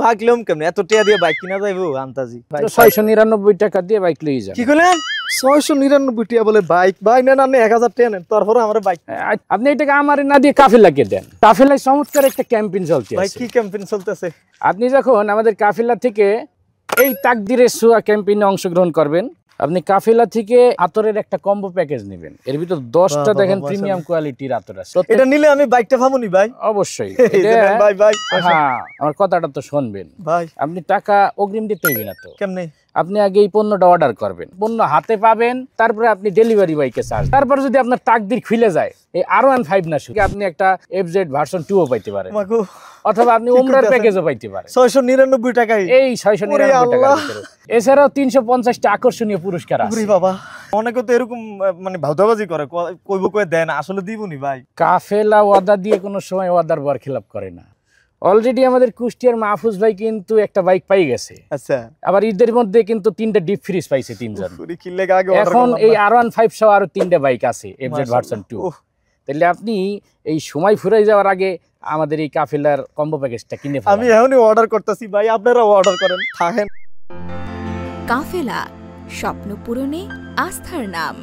ভাগলাম কেমনে এত টাকা দিয়ে বাইক কিনা যাইবো আন্তাজি 699 টাকা দিয়ে বাইক লই যান। কি কইলেন 699 টাকা বলে বাইক ভাই নেন আপনি 1000 টাকা নেন তারপরে আমার বাইক আপনি এই টাকা আমারে না দিয়ে কাফেলাকে দেন। কাফেলায় চমৎকার একটা ক্যাম্পেইন চলছে। ভাই কি ক্যাম্পেইন চলতেছে? আপনি যখন আমাদের কাফেলা থেকে এই তাকদিরের ছোঁয়া ক্যাম্পেইনে অংশগ্রহণ করবেন, আপনি কাফেলা থেকে আতরের একটা কম্বো প্যাকেজ নেবেন। এর ভিতর 10টা দেখেন প্রিমিয়াম কোয়ালিটির আতর আছে। এটা নিলে আমি বাইকটা পাবনি ভাই? অবশ্যই। ভাই ভাই হ্যাঁ, আমার কথাটা তো শুনবেন ভাই। আপনি টাকা অগ্রিম দিতে হইবে না তো। কেমনে? আপনি আগে এই পণ্যটা অর্ডার করবেন, পণ্য হাতে পাবেন, তারপরে আপনি ডেলিভারি বয়কে চার্জ। তারপরে যদি আপনার তাকদির খুলে যায়, এই R15 না শুধু আপনি একটা FZ ভার্সন 2 ও পাইতে পারেন, অথবা আপনি উমরার প্যাকেজও পাইতে পারেন 699 টাকায়। এই 699 টাকার ভিতরে। এছাড়াও 350টা আকর্ষণীয় পুরস্কার আছে। ওরে বাবা, অনেকে তো এরকম মানে ভাউতাবাজি করে, কইবো কই দেন, আসলে দিবনি ভাই। কাফেলা ওয়াদা দিয়ে কোনো সময় ওয়াদার বরখিলাপ করে না। অলরেডি আমাদের কুষ্টিয়ার মাহফুজ ভাই কিন্তু একটা বাইক পাই গেছে। আচ্ছা, আবার ঈদের মধ্যে কিন্তু 3টা ডিপ ফ্রিজ পাইছে 3 জন। এখন এই R15 সহ আরো 3টা বাইক আছে FZ ভার্সন 2। তাহলে আপনি এই সময় ফুরাই যাওয়ার আগে আমাদের এই কাফেলার কম্বো প্যাকেজটা কিনে ফেলুন। আমি এখনই অর্ডার করতেছি ভাই, আপনারা অর্ডার করেন, থাকেন। কাফেলা, স্বপ্ন পূরণে আস্থার নাম।